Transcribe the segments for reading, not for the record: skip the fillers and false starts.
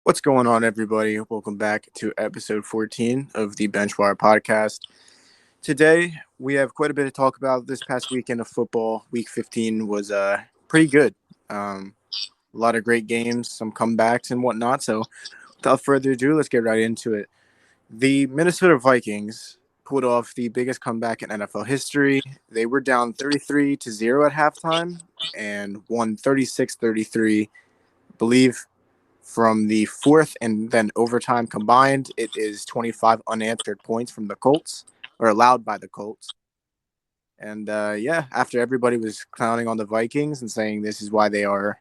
What's going on, everybody? Welcome back to episode 14 of the BenchWire podcast. Today, we have quite a bit to talk about. This past weekend of football, week 15, was pretty good. A lot of great games, some comebacks and whatnot. So, without further ado, let's get right into it. The Minnesota Vikings pulled off the biggest comeback in NFL history. They were down 33-0 at halftime and won 36-33, I believe. From the fourth and then overtime combined, it is 25 unanswered points from the Colts, or allowed by the Colts. And after everybody was clowning on the Vikings and saying this is why they are,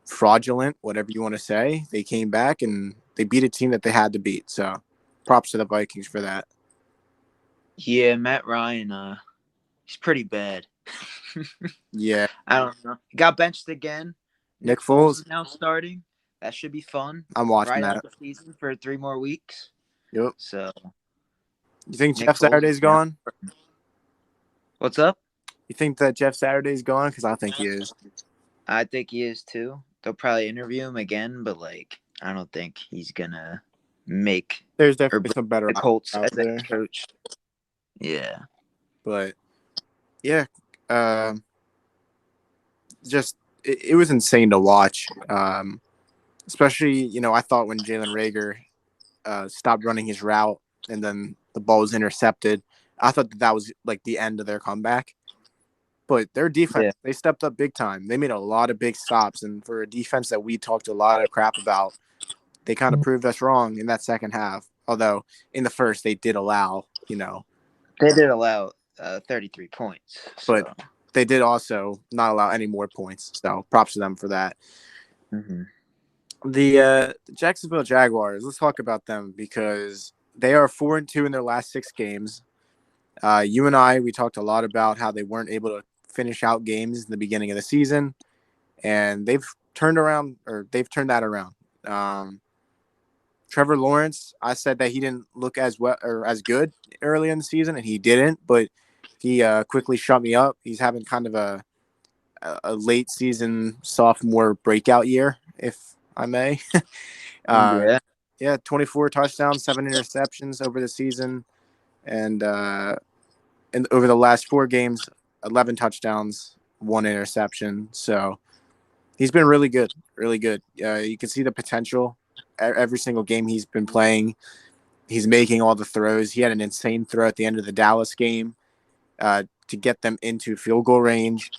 fraudulent, whatever you want to say, they came back and they beat a team that they had to beat. So props to the Vikings for that. Yeah, Matt Ryan, he's pretty bad. Yeah. I don't know. He got benched again. Nick Foles is now starting. That should be fun. I'm watching right that. Out the season for 3 more weeks. Yep. So, you think Nick Jeff Saturday's gone? What's up? You think that Jeff Saturday's gone? Because I think he is. I think he is too. They'll probably interview him again, but I don't think he's gonna make. There's definitely some better the Colts out as there. a coach. Yeah, but yeah, just it was insane to watch. Especially, I thought when Jalen Reagor stopped running his route and then the ball was intercepted, I thought that was like the end of their comeback. But their defense, They stepped up big time. They made a lot of big stops, and for a defense that we talked a lot of crap about, they kind of proved us wrong in that second half. Although in the first they did allow, they did allow 33 points, but they did also not allow any more points. So props to them for that. Mm-hmm. The Jacksonville Jaguars, let's talk about them because they are 4-2 in their last 6 games. You and I, we talked a lot about how they weren't able to finish out games in the beginning of the season, and they've turned that around. Trevor Lawrence, I said that he didn't look as well or as good early in the season, and he didn't, but he quickly shut me up. He's having kind of a late season sophomore breakout year, if I may. 24 touchdowns, 7 interceptions over the season, and over the last 4 games, 11 touchdowns, 1 interception. So he's been really good, really good. You can see the potential every single game he's been playing. He's making all the throws. He had an insane throw at the end of the Dallas game to get them into field goal range.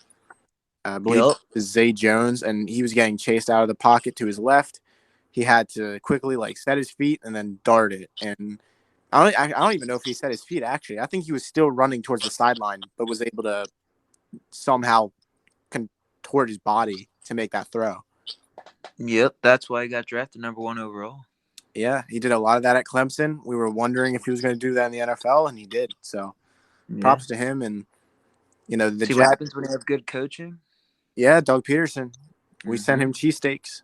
I believe it was Zay Jones, and he was getting chased out of the pocket to his left. He had to quickly set his feet and then dart it. And I don't even know if he set his feet, actually. I think he was still running towards the sideline, but was able to somehow contort his body to make that throw. Yep, that's why he got drafted number 1 overall. Yeah, he did a lot of that at Clemson. We were wondering if he was going to do that in the NFL, and he did. So props to him. And, See what happens when you have good coaching? Yeah, Doug Peterson. We sent him cheesesteaks.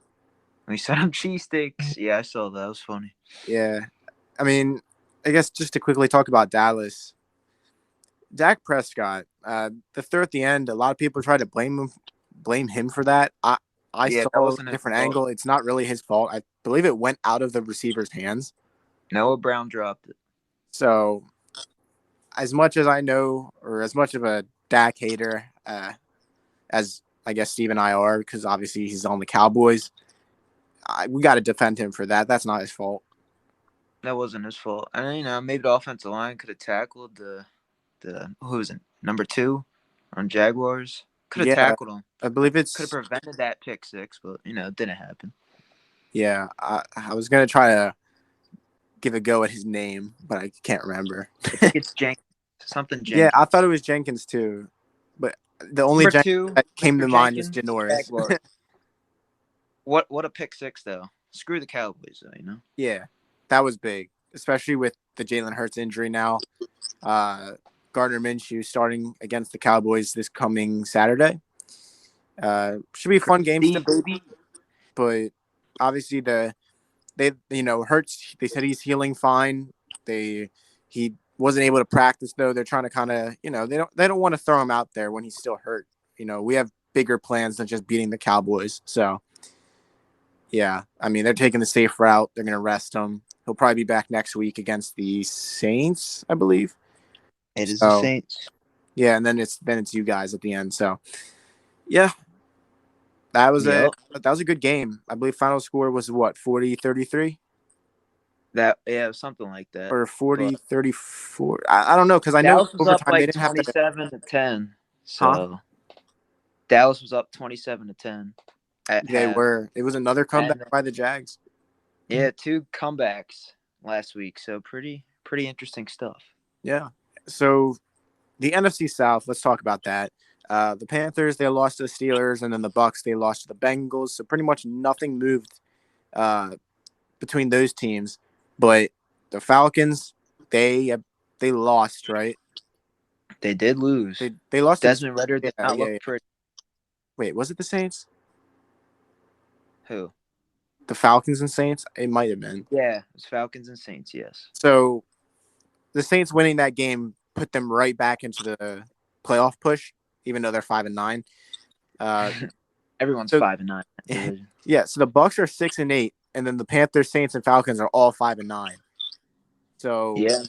Yeah, I saw that. That was funny. Yeah. I mean, I guess just to quickly talk about Dallas, Dak Prescott, the throw at the end, a lot of people try to blame him for that. I saw a different angle. It's not really his fault. I believe it went out of the receiver's hands. Noah Brown dropped it. So, as much as I know, or as much of a Dak hater as I guess Steve and I are, because obviously he's on the Cowboys, we got to defend him for that. That's not his fault. That wasn't his fault. And, maybe the offensive line could have tackled the who was it, number 2 on Jaguars. Could have tackled him. I believe could have prevented that pick 6, but it didn't happen. Yeah, I was gonna try to give a go at his name, but I can't remember. I think it's Jenkins. Something Jenkins. Yeah, I thought it was Jenkins too, but the only Jenkins that came to mind is Janoris. What a pick 6 though. Screw the Cowboys though, Yeah, that was big, especially with the Jalen Hurts injury now. Gardner Minshew starting against the Cowboys this coming Saturday. Should be a fun game, baby. But obviously Hurts. They said he's healing fine. He wasn't able to practice though. They're trying to kind of they don't want to throw him out there when he's still hurt. We have bigger plans than just beating the Cowboys. So Yeah, I mean, they're taking the safe route. They're going to rest him. He'll probably be back next week against the Saints, I believe. It is the So, Saints. yeah, and then it's you guys at the end. So, yeah, that was Yep. a good game. I believe final score was what, 40-33 Something like that. or But 40-34. I don't know because I know Dallas was up overtime they like didn't have to. 27-10. Huh? So Dallas was up 27-10 at They half. were. It was another comeback And by the Jags. yeah, 2 comebacks last week. So pretty interesting stuff. Yeah. So the NFC South, let's talk about that. The Panthers, they lost to the Steelers, and then the Bucs, they lost to the Bengals. So pretty much nothing moved between those teams. But the Falcons, they lost, right? They did lose. They lost. Desmond Ritter did not yeah. look pretty. Wait, was it the Saints? Who? The Falcons and Saints? It might have been. Yeah, it was Falcons and Saints, yes. So the Saints winning that game put them right back into the playoff push, even though they're 5-9. Everyone's so, 5-9. Yeah, so the Bucs are 6-8, and then the Panthers, Saints, and Falcons are all 5-9. So yeah,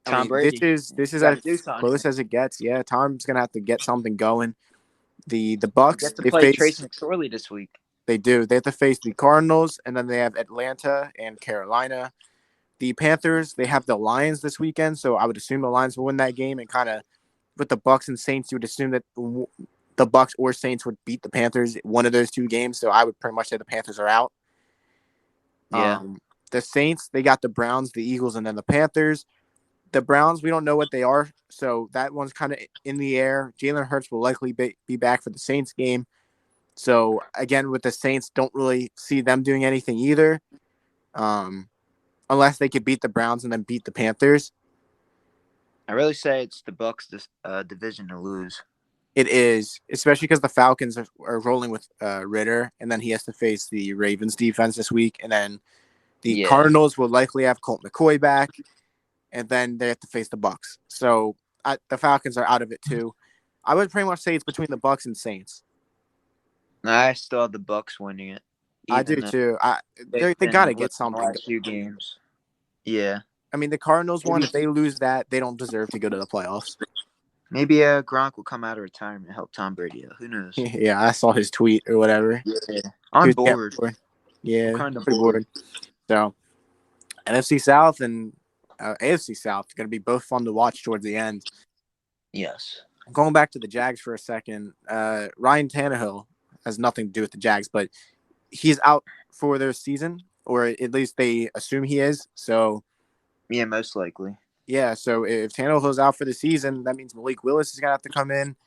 Tom Brady. This is as close as it gets. Yeah, Tom's gonna have to get something going. The Bucs, They get to they play face Trace McSorley this week. They do. They have to face the Cardinals, and then they have Atlanta and Carolina. The Panthers, they have the Lions this weekend, so I would assume the Lions will win that game. And kind of with the Bucs and Saints, you would assume that the Bucs or Saints would beat the Panthers one of those 2 games. So I would pretty much say the Panthers are out. Yeah. The Saints, they got the Browns, the Eagles, and then the Panthers. The Browns, we don't know what they are, so that one's kind of in the air. Jalen Hurts will likely be back for the Saints game. So, again, with the Saints, don't really see them doing anything either, unless they could beat the Browns and then beat the Panthers. I really say it's the Bucs division to lose. It is, especially because the Falcons are rolling with Ritter, and then he has to face the Ravens defense this week. And then the Cardinals will likely have Colt McCoy back, and then they have to face the Bucs. So the Falcons are out of it too. I would pretty much say it's between the Bucs and Saints. I still have the Bucs winning it. I do too. They got to get something. The last few games. Yeah. I mean, the Cardinals won. If they lose that, they don't deserve to go to the playoffs. Maybe Gronk will come out of retirement and help Tom Brady out. Who knows? Yeah, I saw his tweet or whatever. Yeah. I'm bored. Yeah, I'm kind of pretty bored. So, NFC South and AFC South are going to be both fun to watch towards the end. Yes. Going back to the Jags for a second, Ryan Tannehill has nothing to do with the Jags, but he's out for their season, or at least they assume he is. So, yeah, most likely. Yeah, so if Tannehill's out for the season, that means Malik Willis is going to have to come in.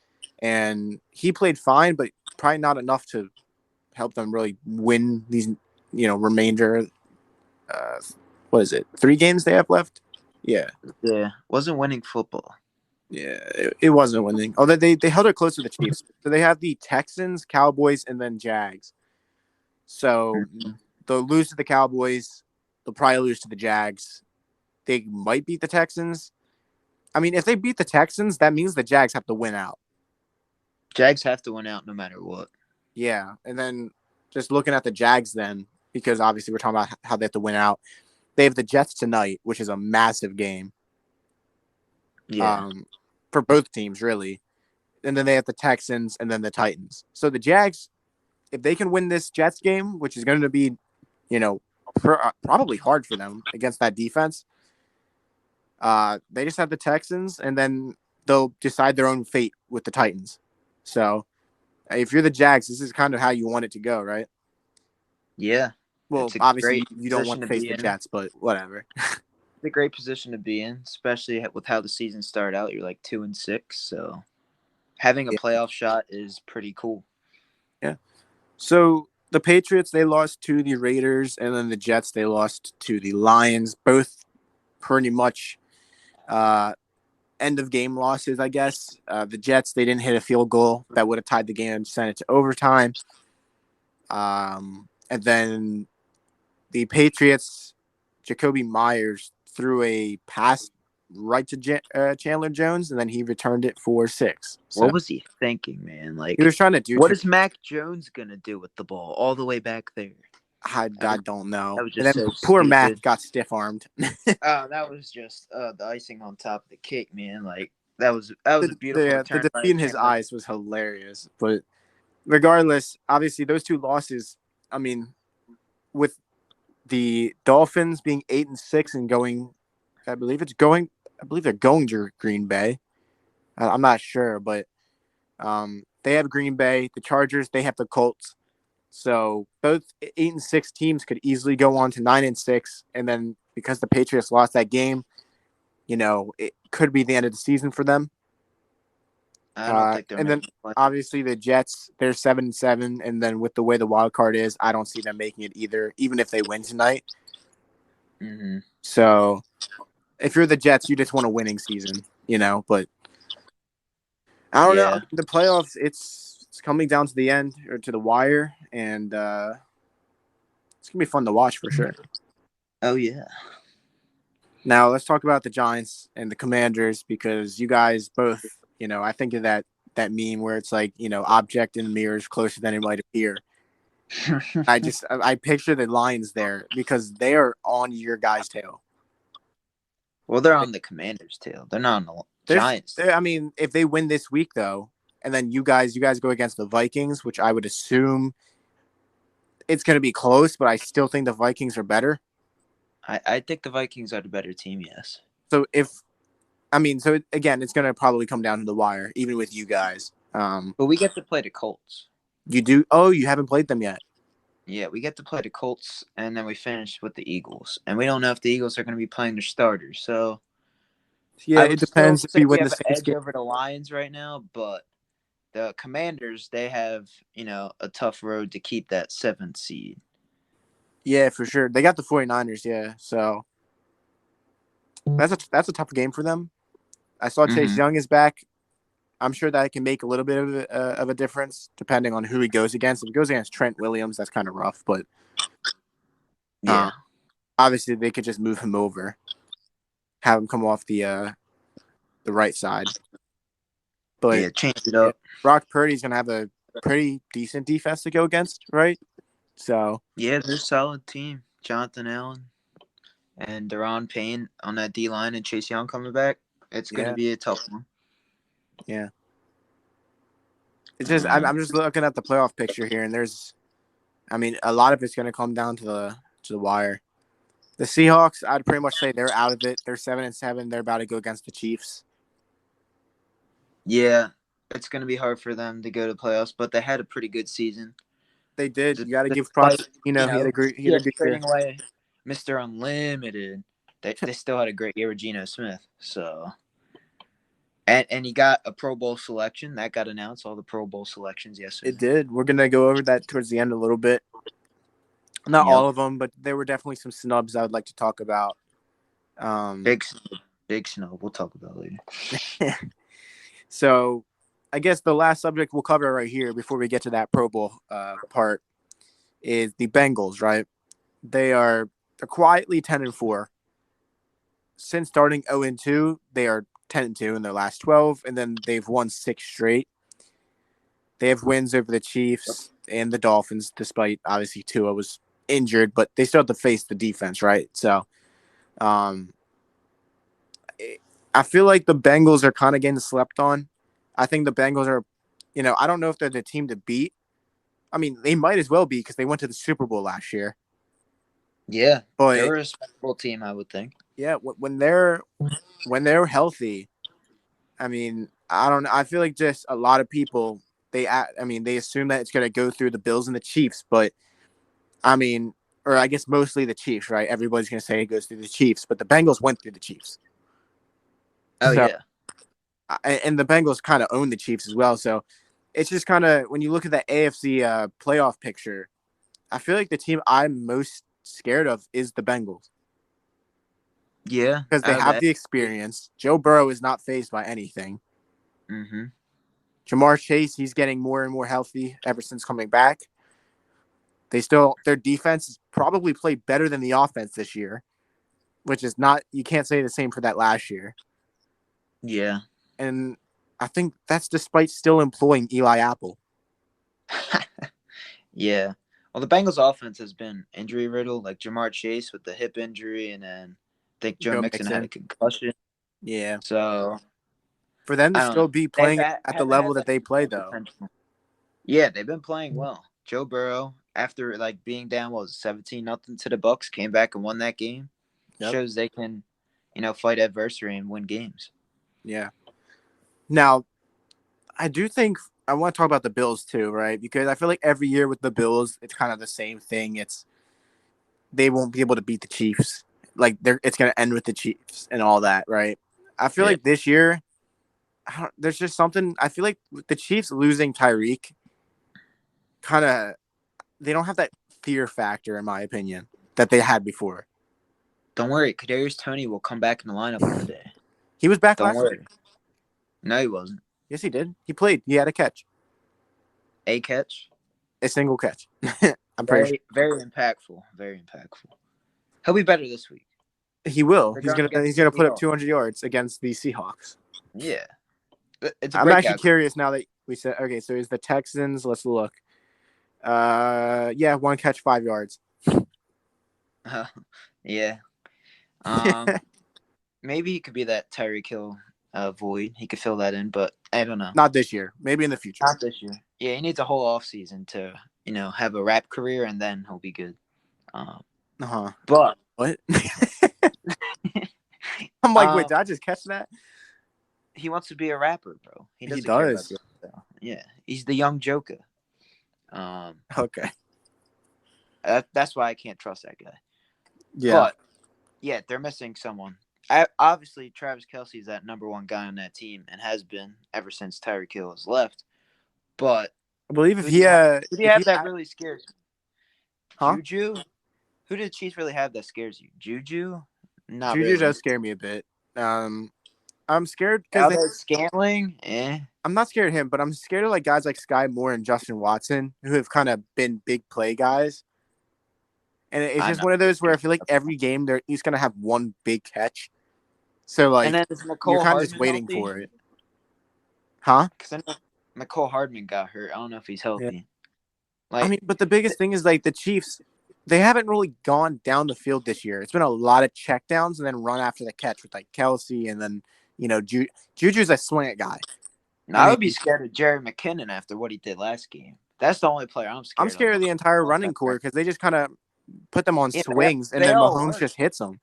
And he played fine, but probably not enough to help them really win these, remainder. What is it? 3 games they have left? Yeah. Yeah. Wasn't winning football. Yeah, it wasn't winning. Although they held it close to the Chiefs. So they have the Texans, Cowboys, and then Jags. So they'll lose to the Cowboys. They'll probably lose to the Jags. They might beat the Texans. I mean, if they beat the Texans, that means the Jags have to win out. Jags have to win out no matter what. Yeah, and then just looking at the Jags then, because obviously we're talking about how they have to win out. They have the Jets tonight, which is a massive game. Yeah. For both teams, really. And then they have the Texans and then the Titans. So the Jags, if they can win this Jets game, which is going to be, probably hard for them against that defense, they just have the Texans, and then they'll decide their own fate with the Titans. So if you're the Jags, this is kind of how you want it to go, right? Yeah. Well, obviously you don't want to face the Jets, but whatever. It's a great position to be in, especially with how the season started out. You're like 2-6, so having a playoff shot is pretty cool. Yeah. So the Patriots, they lost to the Raiders, and then the Jets, they lost to the Lions. Both pretty much end of game losses, I guess. The Jets, they didn't hit a field goal that would have tied the game and sent it to overtime. And then the Patriots, Jacoby Myers threw a pass right to Chandler Jones, and then he returned it for 6. So what was he thinking, man? Like, he was trying to do. What is Mac Jones gonna do with the ball all the way back there? I don't know. That was And just then so poor stupid. Mac got stiff armed. Oh, that was just the icing on top of the cake, man. Like that was a beautiful The return by defeat in his Cameron. eyes was hilarious. But regardless, obviously those two losses. I mean, with the Dolphins being 8-6 and going, I believe they're going to Green Bay. I'm not sure, but they have Green Bay. The Chargers, they have the Colts. So both 8-6 teams could easily go on to 9-6, and then because the Patriots lost that game, it could be the end of the season for them. I don't think they're And then making the playoffs. obviously the Jets, they're 7-7, and then with the way the wild card is, I don't see them making it either, even if they win tonight. Mm-hmm. So if you're the Jets, you just want a winning season, But I don't know. Yeah. The playoffs, it's coming down to the end or to the wire, and it's gonna be fun to watch for sure. Oh yeah. Now let's talk about the Giants and the Commanders because you guys both, I think of that meme where it's like, object in the mirror is closer than it might appear. I picture the Lions there because they are on your guys' tail. Well, they're on the Commanders' tail. They're not on the Giants. I mean, if they win this week though, and then you guys go against the Vikings, which I would assume it's going to be close, but I still think the Vikings are better. I think the Vikings are the better team, yes. So again, it's going to probably come down to the wire, even with you guys. But we get to play the Colts. You do? Oh, you haven't played them yet. Yeah, we get to play the Colts, and then we finish with the Eagles. And we don't know if the Eagles are going to be playing their starters. So Yeah, I it would still depends if say you we win the have an Saints edge game. over the Lions right now, but the Commanders, they have, a tough road to keep that 7th seed. Yeah, for sure. They got the 49ers, yeah. So that's a tough game for them. I saw Chase Young is back. I'm sure that can make a little bit of a difference depending on who he goes against. If he goes against Trent Williams, that's kind of rough. But Yeah. obviously they could just move him over, have him come off the right side. But Yeah, change it up. Brock Purdy's gonna have a pretty decent defense to go against, right? So Yeah, they're a solid team. Jonathan Allen and Deron Payne on that D line and Chase Young coming back. It's going to be a tough one. Yeah. It's just I'm just looking at the playoff picture here, and a lot of it's going to come down to the wire. The Seahawks, I'd pretty much say they're out of it. They're 7-7. They're about to go against the Chiefs. Yeah, it's going to be hard for them to go to playoffs, but they had a pretty good season. They did. You got to give props. He had a good year. Trading away Mr. Unlimited. They still had a great year with Geno Smith. So, and he got a Pro Bowl selection that got announced. All the Pro Bowl selections yesterday. It did. We're gonna go over that towards the end a little bit. Not all of them, but there were definitely some snubs I would like to talk about. Big snub. We'll talk about later. So, I guess the last subject we'll cover right here before we get to that Pro Bowl part is the Bengals. Right? They're quietly 10-4. Since starting 0-2, they are 10-2 in their last 12, and then they've won 6 straight. They have wins over the Chiefs and the Dolphins, despite obviously Tua was injured, but they still have to face the defense, right? So, I feel like the Bengals are kind of getting slept on. I think the Bengals are, I don't know if they're the team to beat. I mean, they might as well be because they went to the Super Bowl last year. Yeah, but they're a respectable team, I would think. Yeah, when they're healthy, I mean, I don't know. I feel like just a lot of people they assume that it's going to go through the Bills and the Chiefs, but I mean, or I guess mostly the Chiefs, right? Everybody's going to say it goes through the Chiefs, but the Bengals went through the Chiefs. Oh, so, yeah. And the Bengals kind of own the Chiefs as well. So it's just kind of, when you look at the AFC playoff picture, I feel like the team I'm most scared of is the Bengals. Yeah. Because they have the experience. Joe Burrow is not fazed by anything. Mm-hmm. Jamar Chase, he's getting more and more healthy ever since coming back. Their defense has probably played better than the offense this year, which is not, you can't say the same for that last year. Yeah. And I think that's despite still employing Eli Apple. Yeah. Well, the Bengals offense has been injury riddled, like Jamar Chase with the hip injury, and then I think Joe Joe Mixon had a Mixon. concussion. Yeah. So For them to I don't know. still be They playing at the haven't level had that like they the play, full though. potential. Yeah, they've been playing well. Joe Burrow, after like being down, what was it, 17-0 to the Bucks, came back and won that game. Yep. Shows they can, fight adversity and win games. Yeah. Now, I do think I want to talk about the Bills too, right? Because I feel like every year with the Bills, it's kind of the same thing. It's they won't be able to beat the Chiefs. Like it's going to end with the Chiefs and all that, right? I feel Yeah. like this year, there's just something. I feel like with the Chiefs losing Tyreek, kind of they don't have that fear factor, in my opinion, that they had before. Don't worry, Kadarius Toney will come back in the lineup one day. He was back Don't last worry. week. No, he wasn't. Yes, he did. He played. He had a catch, A catch. a single catch. I'm pretty sure Very impactful. Very impactful. He'll be better this week. he will. They're He's going gonna against he's the gonna put up Seahawks. 200 yards against the Seahawks. Yeah. It's a I'm actually breakout. curious now that we said okay. So is the Texans? Let's look. Yeah, one catch, 5 yards. Yeah. Maybe he could be that Tyreek Hill void. He could fill that in, but I don't know. Not this year. Maybe in the future. Not this year. Yeah, he needs a whole offseason to, have a rap career, and then he'll be good. But what? I'm like, wait, did I just catch that? He wants to be a rapper, bro. He does. Care about yeah, he's the young Joker. Okay. That's why I can't trust that guy. Yeah. But yeah, they're missing someone. Obviously, Travis Kelce is that number one guy on that team and has been ever since Tyreek Hill has left. But I believe if who he that really scares you? Huh? Juju? Who did the Chiefs really have that scares you? Juju? Not Juju really. does scare me a bit. I'm scared because Scantling. I'm not scared of him, but I'm scared of like guys like Sky Moore and Justin Watson who have kind of been big play guys. And it's just one of those where I feel like every game they're at least gonna have one big catch. So like, and then you're kind of just waiting for it, huh? Because McCole Hardman got hurt. I don't know if he's healthy. Yeah. Like, I mean, but the biggest thing is like the Chiefs, they haven't really gone down the field this year. It's been a lot of checkdowns and then run after the catch with like Kelce and then Juju's a slant guy. I would be scared of Jerry McKinnon after what he did last game. That's the only player I'm scared of. I'm scared of the entire running core because they just kind of put them on swings and then Mahomes just hits them.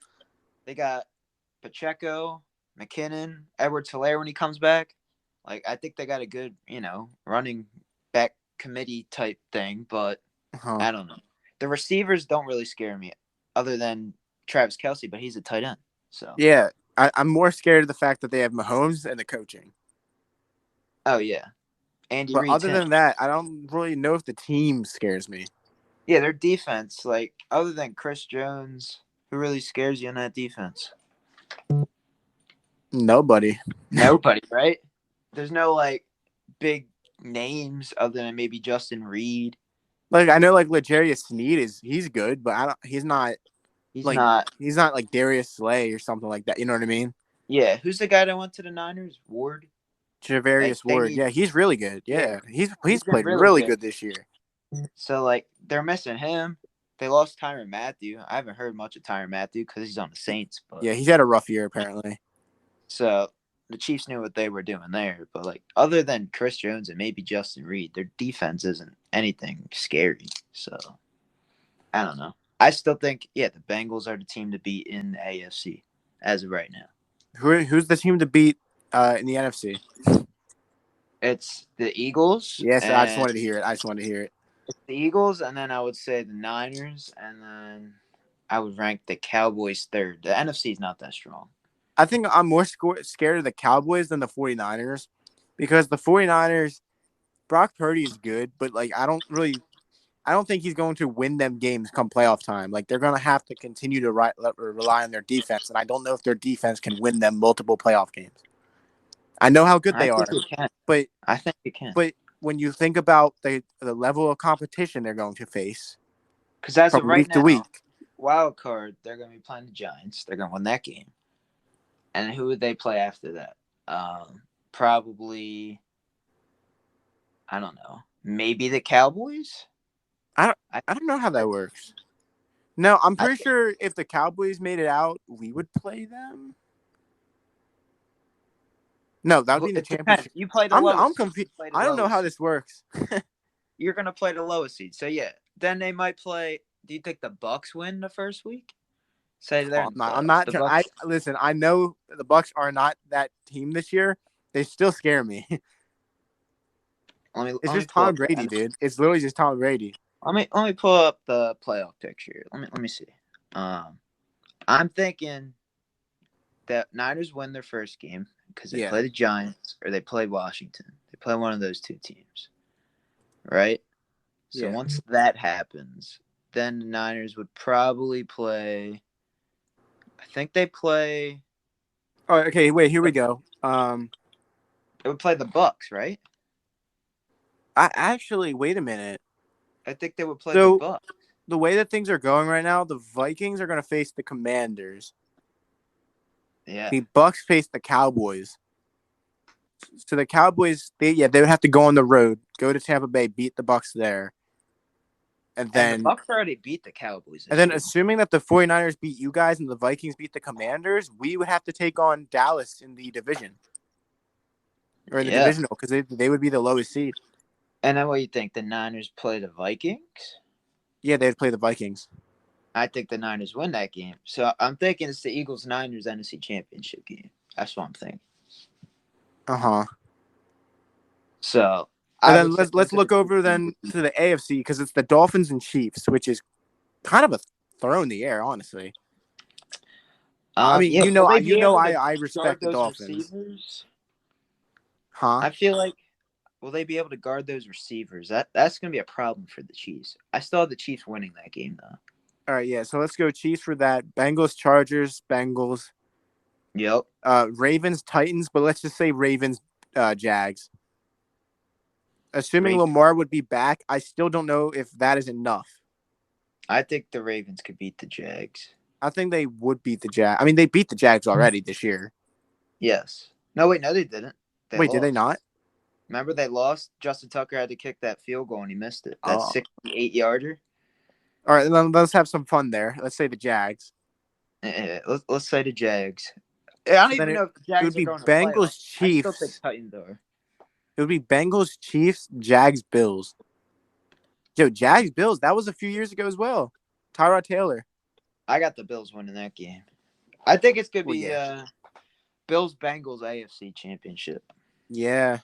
They got Pacheco, McKinnon, Edwards-Helaire when he comes back. Like, I think they got a good, running back committee type thing, but I don't know. The receivers don't really scare me other than Travis Kelce, but he's a tight end. So yeah, I'm more scared of the fact that they have Mahomes and the coaching. Oh, yeah. Andy But Reid. Other than that, I don't really know if the team scares me. Yeah, their defense, like, other than Chris Jones, who really scares you in that defense? Nobody, right? There's no, like, big names other than maybe Justin Reed. Like, I know, like, L'Jarius Sneed he's good, but he's not like Darius Slay or something like that. You know what I mean? Yeah. Who's the guy that went to the Niners? Ward? Javarius Ward. Yeah, he's really good. Yeah. He's played really good this year. So, like, they're missing him. They lost Tyrann Mathieu. I haven't heard much of Tyrann Mathieu because he's on the Saints. But yeah, he's had a rough year, apparently. So, the Chiefs knew what they were doing there. But, like, other than Chris Jones and maybe Justin Reed, their defense isn't anything scary. So, I don't know. I still think, the Bengals are the team to beat in the AFC as of right now. Who's the team to beat in the NFC? It's the Eagles. Yes, I just wanted to hear it. It's the Eagles, and then I would say the Niners, and then I would rank the Cowboys third. The NFC is not that strong. I think I'm more scared of the Cowboys than the 49ers because the 49ers, Brock Purdy is good, but like I don't think he's going to win them games come playoff time. Like they're going to have to continue to rely on their defense, and I don't know if their defense can win them multiple playoff games. I know how good they are, but I think it can. But when you think about the level of competition they're going to face, because as of right now, week, wild card, they're going to be playing the Giants. They're going to win that game. And who would they play after that? Probably, I don't know, maybe the Cowboys? I don't. I I don't know how that works. No, I'm I pretty sure if the Cowboys made it out, we would play them. No, that would be in the it depends. championship. You play the I'm lowest seed. confused. You play the I don't know lowest how seed. this works. You're gonna play the lowest seed. So yeah, then they might play. Do you think the Bucks win the first week? Say they're in the I'm playoffs. not. The Bucks. I listen. I know the Bucks are not that team this year. They still scare me. It's Let me just pull Tom up Brady, dude. It's literally just Tom Brady. let me pull up the playoff picture. Let me see. Um, I'm thinking that Niners win their first game because they Yeah, play the Giants or they play Washington. They play one of those two teams, right? So yeah. once that happens, then the Niners would probably play. I think they play. Oh, okay. Wait, here we go. They would play the Bucks, right? I actually wait a minute. I think they would play the So Bucks. the way that things are going right now, the Vikings are going to face the Commanders. Yeah. The Bucks face the Cowboys. So the Cowboys, they would have to go on the road, go to Tampa Bay, beat the Bucks there, and And the then Bucks already beat the Cowboys this year. assuming that the 49ers beat you guys and the Vikings beat the Commanders, we would have to take on Dallas in the division or in the Yeah. divisional because they would be the lowest seed. And then what do you think? The Niners play the Vikings? Yeah, they'd play the Vikings. I think the Niners win that game. So I'm thinking it's the Eagles Niners NFC Championship game. That's what I'm thinking. Uh-huh. So And I then would say let's look over then to the AFC because it's the Dolphins and Chiefs, which is kind of a throw in the air, honestly. I mean, yeah, will they be able to I guard respect the those Dolphins. receivers? Huh? I feel like will they be able to guard those receivers? That's gonna be a problem for the Chiefs. I still have the Chiefs winning that game though. All right, yeah. So let's go Chiefs for that. Bengals, Chargers, Bengals. Yep. Ravens, Titans, but let's just say Ravens, Jags. Assuming Ravens. Lamar would be back, I still don't know if that is enough. I think the Ravens could beat the Jags. I think they would beat the Jags. I mean, they beat the Jags already this year. Yes. No, wait, no, they didn't. They Wait, lost. did they not? Remember they lost? Justin Tucker had to kick that field goal and he missed it. That Oh. 68-yarder. All right, then let's have some fun there. Let's say the Jags. Let's say the Jags. I don't even know if the Jags would be are going to Bengals, playoffs. Chiefs. I still think Titans are. It would be Bengals, Chiefs, Jags, Bills. Yo, Jags, Bills. That was a few years ago as well. Tyrod Taylor. I got the Bills winning that game. I think it's going to be yeah. Bills-Bengals AFC Championship. Yeah.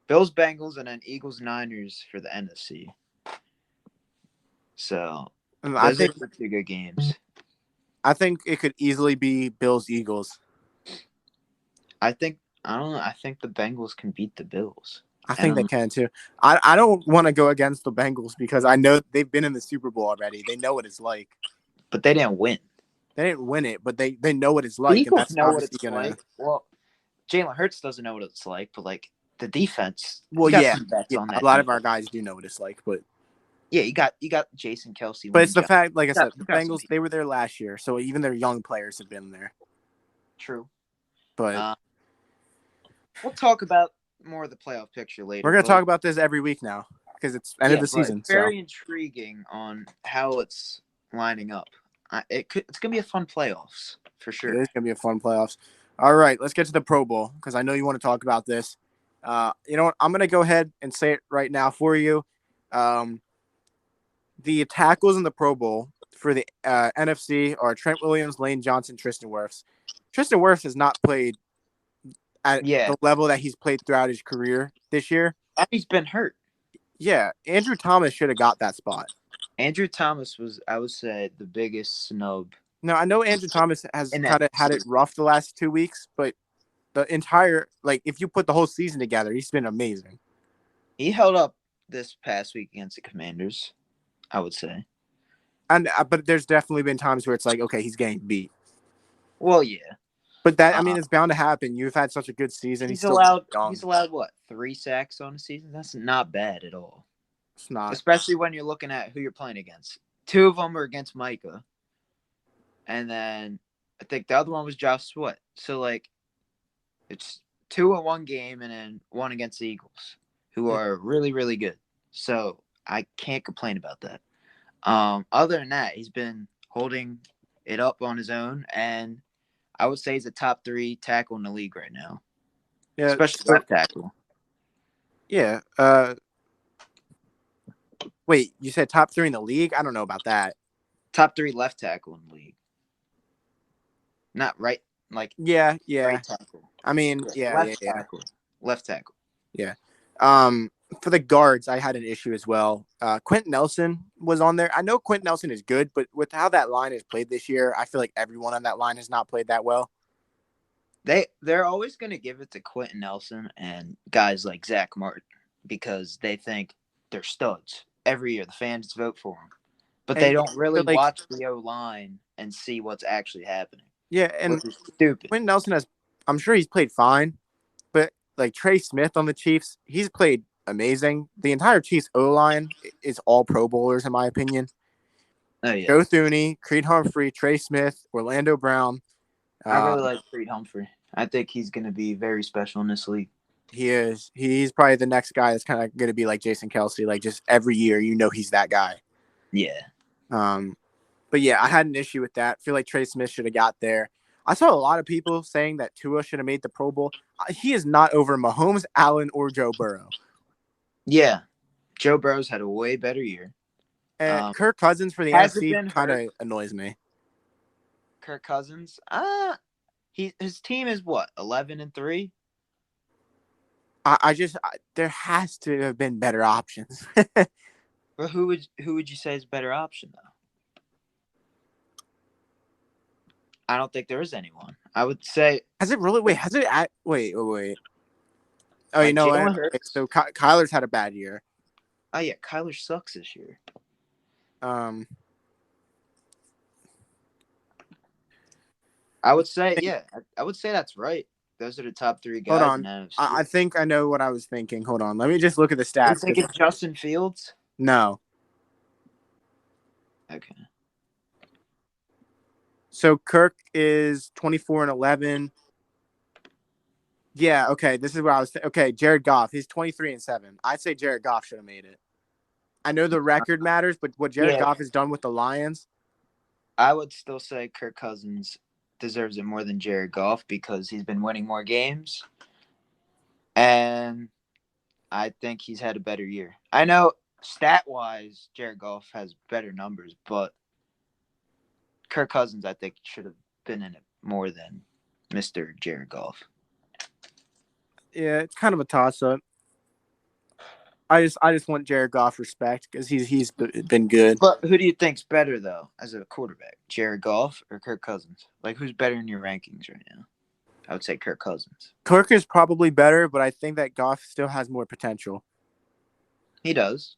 Bills-Bengals and then Eagles-Niners for the NFC. So, those are the two good games. I think it could easily be Bills-Eagles. I don't know. I think the Bengals can beat the Bills. I think they can too. I don't want to go against the Bengals because I know they've been in the Super Bowl already. They know what it's like. But they didn't win. They didn't win it, but they know what it's like. The Eagles and that's know what it's like. Well, Jalen Hurts doesn't know what it's like, but like the defense. Well, yeah, a lot of our guys do know what it's like, but yeah, you got Jason Kelsey. But it's the fact, like I said, the Bengals, they were there last year, so even their young players have been there. True. But we'll talk about more of the playoff picture later. We're going to talk about this every week now because it's end of the season. It's very intriguing on how it's lining up. It's going to be a fun playoffs for sure. It is going to be a fun playoffs. All right, let's get to the Pro Bowl because I know you want to talk about this. You know what? I'm going to go ahead and say it right now for you. The tackles in the Pro Bowl for the NFC are Trent Williams, Lane Johnson, Tristan Wirfs. Tristan Wirfs has not played at the level that he's played throughout his career this year. And he's been hurt. Yeah, Andrew Thomas should have got that spot. Andrew Thomas was, I would say, the biggest snub. No, I know Andrew Thomas has kind of had it rough the last 2 weeks, but the entire, like, if you put the whole season together, he's been amazing. He held up this past week against the Commanders, I would say. And but there's definitely been times where it's like, okay, he's getting beat. Well, yeah. But that, I mean, it's bound to happen. You've had such a good season. He's allowed what, 3 sacks on the season? That's not bad at all. It's not. Especially when you're looking at who you're playing against. 2 of them are against Micah. And then I think the other one was Josh Sweat. So, like, it's 2 in one game and then 1 against the Eagles, who are really, really good. So, I can't complain about that. Other than that, he's been holding it up on his own, and I would say he's a top 3 tackle in the league right now, Yeah. especially So, left tackle. yeah. Wait, you said top 3 in the league? I don't know about that. Top 3 left tackle in the league. Not right, like Yeah. right tackle. I mean, Left tackle. Left tackle. Yeah. For the guards, I had an issue as well. Quentin Nelson was on there. I know Quentin Nelson is good, but with how that line is played this year, I feel like everyone on that line has not played that well. They're always going to give it to Quentin Nelson and guys like Zach Martin because they think they're studs. Every year, the fans vote for them. But they don't really watch the O-line and see what's actually happening. Yeah, and which is stupid. Quentin Nelson I'm sure he's played fine, but like Trey Smith on the Chiefs, he's played amazing. The entire Chiefs O-line is all Pro Bowlers, in my opinion. Oh, yeah. Joe Thuney, Creed Humphrey, Trey Smith, Orlando Brown. I really like Creed Humphrey. I think he's going to be very special in this league. He is. He's probably the next guy that's kind of going to be like Jason Kelce. Like just every year, he's that guy. Yeah. But yeah, I had an issue with that. I feel like Trey Smith should have got there. I saw a lot of people saying that Tua should have made the Pro Bowl. He is not over Mahomes, Allen, or Joe Burrow. Yeah. Joe Burrow's had a way better year. And Kirk Cousins for the NFC kind of annoys me. Kirk Cousins? His team is what, 11-3? There has to have been better options. But who would you say is a better option though? I don't think there is anyone. I would say. Has it really? Wait. Has it? Wait. Oh, like, you know what? So Kyler's had a bad year. Oh yeah, Kyler sucks this year. I would say I would say that's right. Those are the top 3 guys. Hold on. I think I know what I was thinking. Hold on. Let me just look at the stats. You think it's Justin Fields? No. Okay. So Kirk is 24-11. Yeah, okay. This is what I was okay, Jared Goff, he's 23-7. I'd say Jared Goff should have made it. I know the record matters, but what Jared Goff has done with the Lions, I would still say Kirk Cousins deserves it more than Jared Goff because he's been winning more games. And I think he's had a better year. I know stat-wise, Jared Goff has better numbers, but Kirk Cousins, I think, should have been in it more than Mr. Jared Goff. Yeah, it's kind of a toss-up. I just want Jared Goff respect because he's been good. But who do you think's better though as a quarterback, Jared Goff or Kirk Cousins? Like who's better in your rankings right now? I would say Kirk Cousins. Kirk is probably better, but I think that Goff still has more potential. He does.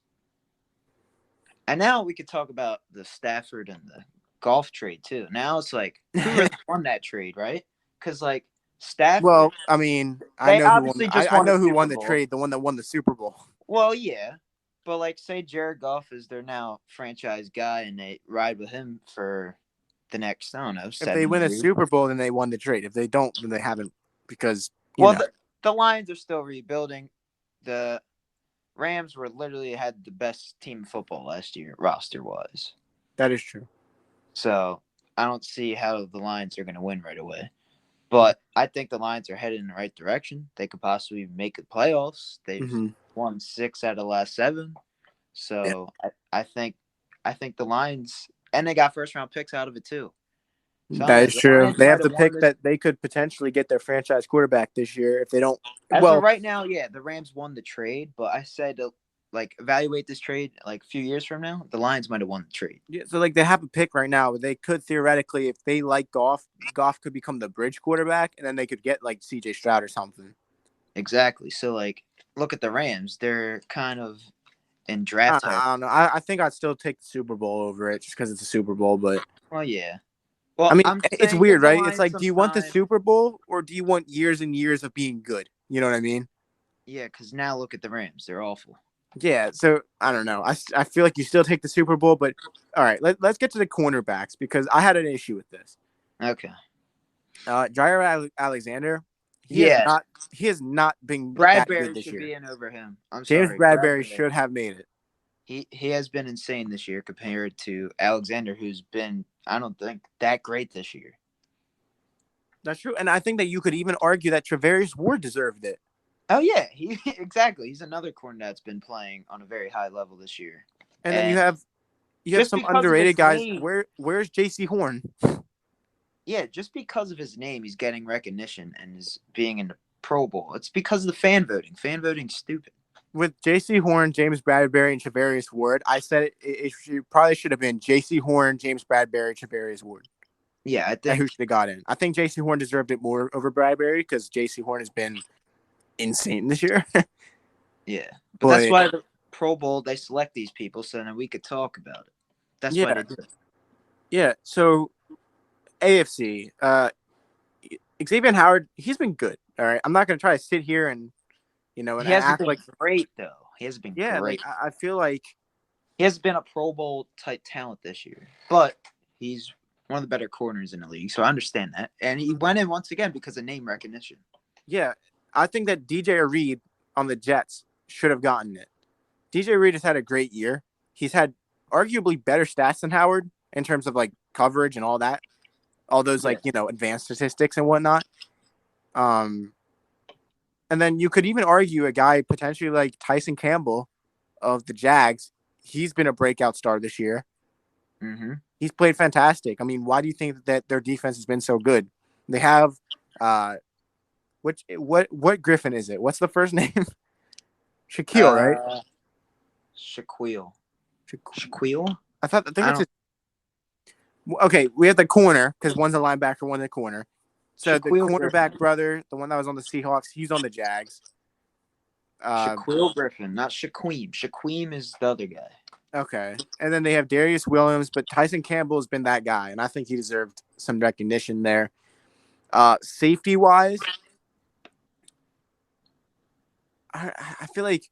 And now we could talk about the Stafford and the Goff trade too. Now it's like who really won that trade, right? Because like Stafford. Well, I mean, I know who won the trade, the one that won the Super Bowl. Well, yeah, but like, say Jared Goff is their now franchise guy, and they ride with him for the next, I don't know, 7 If they win a Super Bowl, then they won the trade. If they don't, then they haven't because the Lions are still rebuilding. The Rams literally had the best team in football last year, roster wise. That is true. So I don't see how the Lions are going to win right away. But I think the Lions are headed in the right direction. They could possibly make the playoffs. They've won 6 out of the last 7. So yeah. I think the Lions, and they got first-round picks out of it too. So that is true. They have the pick that they could potentially get their franchise quarterback this year if they don't. Well, right now, yeah, the Rams won the trade, but I said evaluate this trade like a few years from now, the Lions might have won the trade. Yeah, so they have a pick right now. They could theoretically, if they like Goff could become the bridge quarterback, and then they could get like C.J. Stroud or something. Exactly. So look at the Rams. They're kind of in draft. I don't know. I think I'd still take the Super Bowl over it just because it's a Super Bowl. But well, yeah. Well, I mean, it's weird, right? It's like, do you want the Super Bowl or do you want years and years of being good? You know what I mean? Yeah, because now look at the Rams. They're awful. Yeah, so I don't know. I feel like you still take the Super Bowl, but all right, let's get to the cornerbacks because I had an issue with this. Okay. Jair Alexander, he has not been Bradbury that good this should year. be in over him. I'm James sorry. Bradbury should have made it. He has been insane this year compared to Alexander, who's been, I don't think, that great this year. That's true, and I think that you could even argue that Travarius Ward deserved it. Oh yeah, exactly. He's another corner that's been playing on a very high level this year. And then you have some underrated guys. Where's J.C. Horn? Yeah, just because of his name, he's getting recognition and is being in the Pro Bowl. It's because of the fan voting. Fan voting's stupid. With J.C. Horn, James Bradbury, and Travarius Ward, I said it probably should have been J.C. Horn, James Bradbury, Travarius Ward. Yeah, I think who should have got in. I think J.C. Horn deserved it more over Bradbury because J.C. Horn has been insane this year. Yeah, but that's why the Pro Bowl, they select these people so that we could talk about it. That's why they do it. Yeah, so AFC, Xavier Howard, he's been good. All right, I'm not going to try to sit here and he hasn't been great though. He hasn't been great. Like, I feel like he has been a Pro Bowl type talent this year, but he's one of the better corners in the league, so I understand that. And he went in once again because of name recognition. Yeah, I think that DJ Reed on the Jets should have gotten it. DJ Reed has had a great year. He's had arguably better stats than Howard in terms of like coverage and all that, all those advanced statistics and whatnot. And then you could even argue a guy potentially like Tyson Campbell of the Jags. He's been a breakout star this year. Mm-hmm. He's played fantastic. I mean, why do you think that their defense has been so good? They have what Griffin is it? What's the first name? Shaquille, right? Shaquille. I think that's his. Okay, we have the corner because one's a linebacker, one's a corner. So Shaquille the cornerback Griffin. Brother, the one that was on the Seahawks, he's on the Jags. Shaquille Griffin, not Shaquem. Shaquem is the other guy. Okay. And then they have Darius Williams, but Tyson Campbell has been that guy, and I think he deserved some recognition there. Safety-wise, I feel like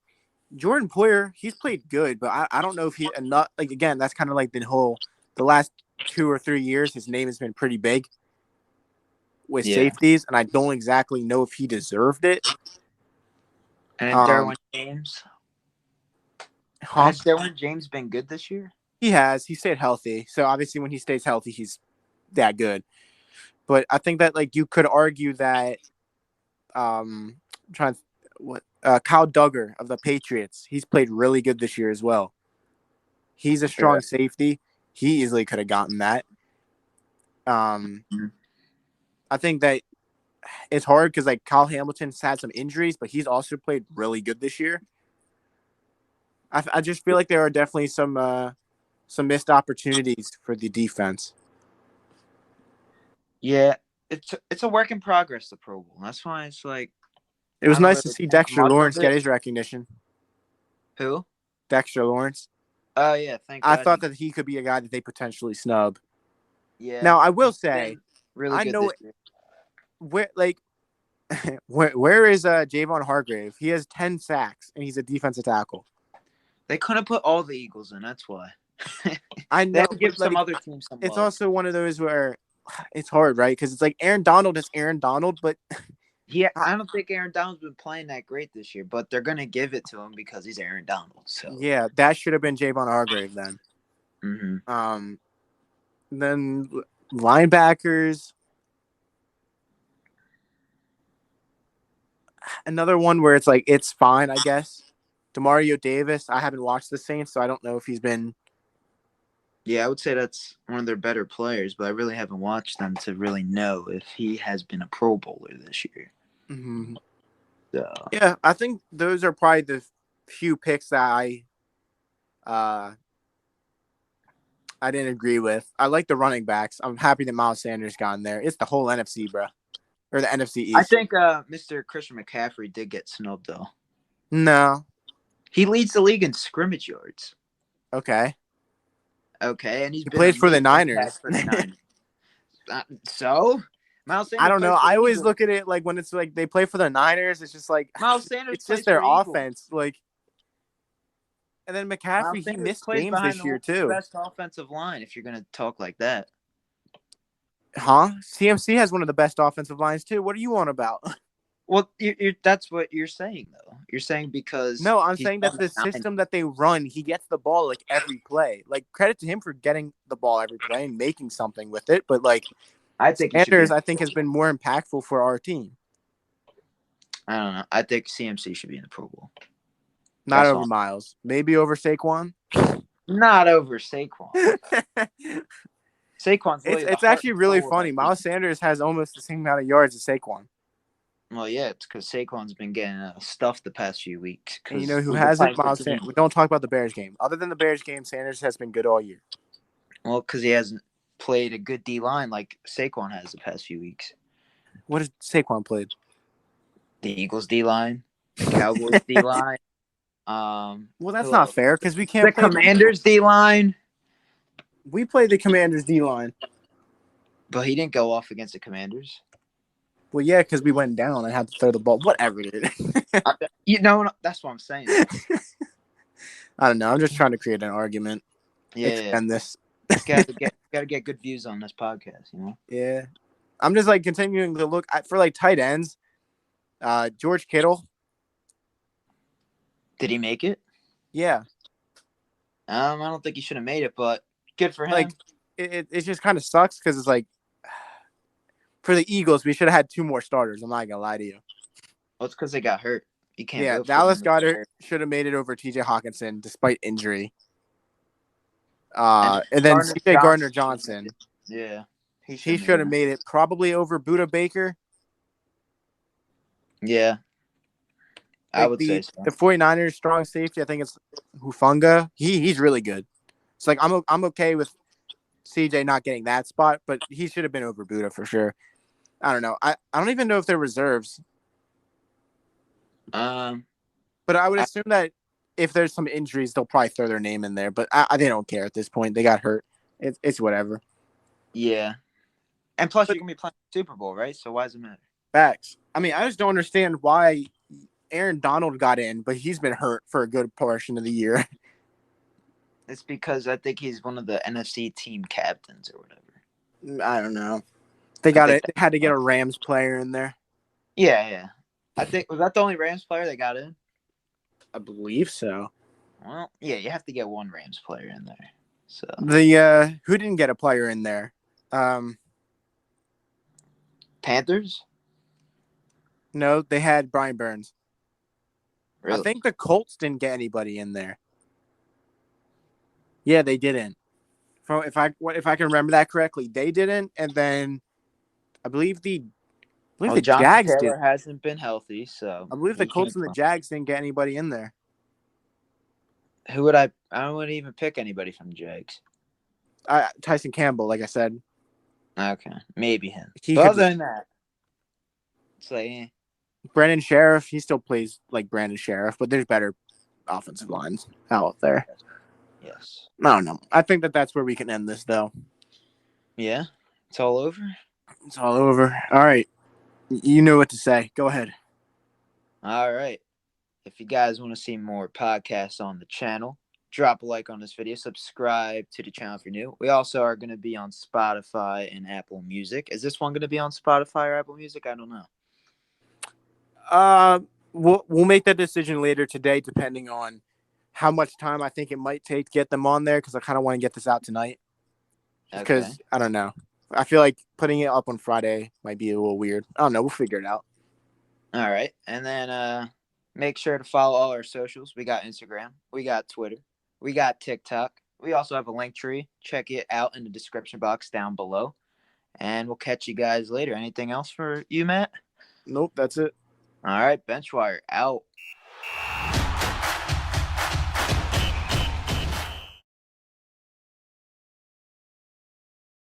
Jordan Poyer, he's played good, but I don't know if he enough. Like, again, that's kind of like the last 2 or 3 years, his name has been pretty big with safeties, and I don't exactly know if he deserved it. And Derwin James. Has Derwin James been good this year? He has. He stayed healthy. So obviously when he stays healthy, he's that good. But I think that like you could argue that Kyle Duggar of the Patriots, he's played really good this year as well. He's a strong safety. He easily could have gotten that. I think that it's hard because like Kyle Hamilton's had some injuries, but he's also played really good this year. I just feel like there are definitely some missed opportunities for the defense. Yeah, it's a work in progress, the Pro Bowl. That's why it's like it was nice to see Dexter Lawrence get his recognition. Who? Dexter Lawrence. Oh yeah, thank God. I thought that he could be a guy that they potentially snub. Yeah. Now I will say, really good. I know where is Javon Hargrave? He has 10 sacks and he's a defensive tackle. They couldn't put all the Eagles in. That's why. I know. They give some other teams some. It's also one of those where it's hard, right? Because it's like Aaron Donald is Aaron Donald, but I don't think Aaron Donald's been playing that great this year. But they're gonna give it to him because he's Aaron Donald. So yeah, that should have been Javon Hargrave then. Mm-hmm. Then linebackers. Another one where it's like it's fine, I guess. Demario Davis, I haven't watched the Saints, so I don't know if he's been. Yeah, I would say that's one of their better players, but I really haven't watched them to really know if he has been a Pro Bowler this year. Mm-hmm. So. Yeah, I think those are probably the few picks that I didn't agree with. I like the running backs. I'm happy that Miles Sanders got in there. It's the whole NFC, bro. Or the NFC East. I think Mr. Christian McCaffrey did get snubbed, though. No. He leads the league in scrimmage yards. Okay. And he plays for the Niners. So? Miles Sanders, I don't know. I always look at it like when it's like they play for the Niners, it's just like Miles Sanders. It's just their offense. Like, and then McCaffrey, he missed games this year too. Best offensive line, if you're gonna talk like that. Huh? CMC has one of the best offensive lines too. What are you on about? Well, that's what you're saying though. You're saying because No, I'm saying that the system that they run, he gets the ball like every play. Like credit to him for getting the ball every play and making something with it. But like I think Sanders, I think has been more impactful for our team. I don't know. I think CMC should be in the Pro Bowl. Not over Miles. Maybe over Saquon. Not over Saquon. Saquon's it's actually really funny. Miles Sanders has almost the same amount of yards as Saquon. Well, yeah, it's because Saquon's been getting stuffed the past few weeks. And you know who hasn't? Miles Sanders. We don't talk about the Bears game. Other than the Bears game, Sanders has been good all year. Well, because he hasn't played a good D-line like Saquon has the past few weeks. What has Saquon played? The Eagles D-line, the Cowboys D-line. Well, that's not fair because we can't play the Commanders D-line. We play the Commanders D-line. But he didn't go off against the Commanders. Well, yeah, because we went down and had to throw the ball. Whatever, dude. That's what I'm saying. I don't know. I'm just trying to create an argument. Yeah. Extend this. Gotta get good views on this podcast, you know? Yeah. I'm just like continuing to look for like tight ends. George Kittle. Did he make it? Yeah. I don't think he should have made it, but good for him. Like it just kind of sucks because it's like for the Eagles, we should have had 2 more starters. I'm not gonna lie to you. Well, it's because they got hurt. You can't. Yeah, Dallas Goedert should have made it over T.J. Hawkinson despite injury. And then C.J. Gardner-Johnson. Yeah, he should have made it probably over Budda Baker. Yeah, I would say so. The 49ers strong safety, I think it's Hufanga. He's really good. It's like I'm okay with CJ not getting that spot, but he should have been over Budda for sure. I don't know. I don't even know if they're reserves. But I would assume that if there's some injuries, they'll probably throw their name in there. But they don't care at this point. They got hurt. It's whatever. Yeah. And plus, you're going to be playing Super Bowl, right? So why does it matter? Facts. I mean, I just don't understand why Aaron Donald got in, but he's been hurt for a good portion of the year. It's because I think he's one of the NFC team captains or whatever. I don't know. They had to get a Rams player in there. Yeah. I think was that the only Rams player they got in? I believe so. Well, yeah, you have to get one Rams player in there. So who didn't get a player in there? Panthers? No, they had Brian Burns. Really? I think the Colts didn't get anybody in there. Yeah, they didn't. If I can remember that correctly, they didn't, and then I believe the Jags Taylor hasn't been healthy, so I believe the Colts and the Jags didn't get anybody in there. Who would I wouldn't even pick anybody from the Jags. Tyson Campbell, like I said. Okay, maybe him. Other than that, it's like Brandon Sheriff, he still plays like Brandon Sheriff, but there's better offensive lines out there. Yes. I don't know. I think that's where we can end this, though. Yeah? It's all over? It's all over. All right. You know what to say. Go ahead. All right. If you guys want to see more podcasts on the channel, drop a like on this video. Subscribe to the channel if you're new. We also are going to be on Spotify and Apple Music. Is this one going to be on Spotify or Apple Music? I don't know. We'll make that decision later today, depending on how much time I think it might take to get them on there, because I kind of want to get this out tonight. Because I don't know. I feel like putting it up on Friday might be a little weird. I don't know. We'll figure it out. All right. And then make sure to follow all our socials. We got Instagram. We got Twitter. We got TikTok. We also have a link tree. Check it out in the description box down below. And we'll catch you guys later. Anything else for you, Matt? Nope. That's it. All right. BenchWire out.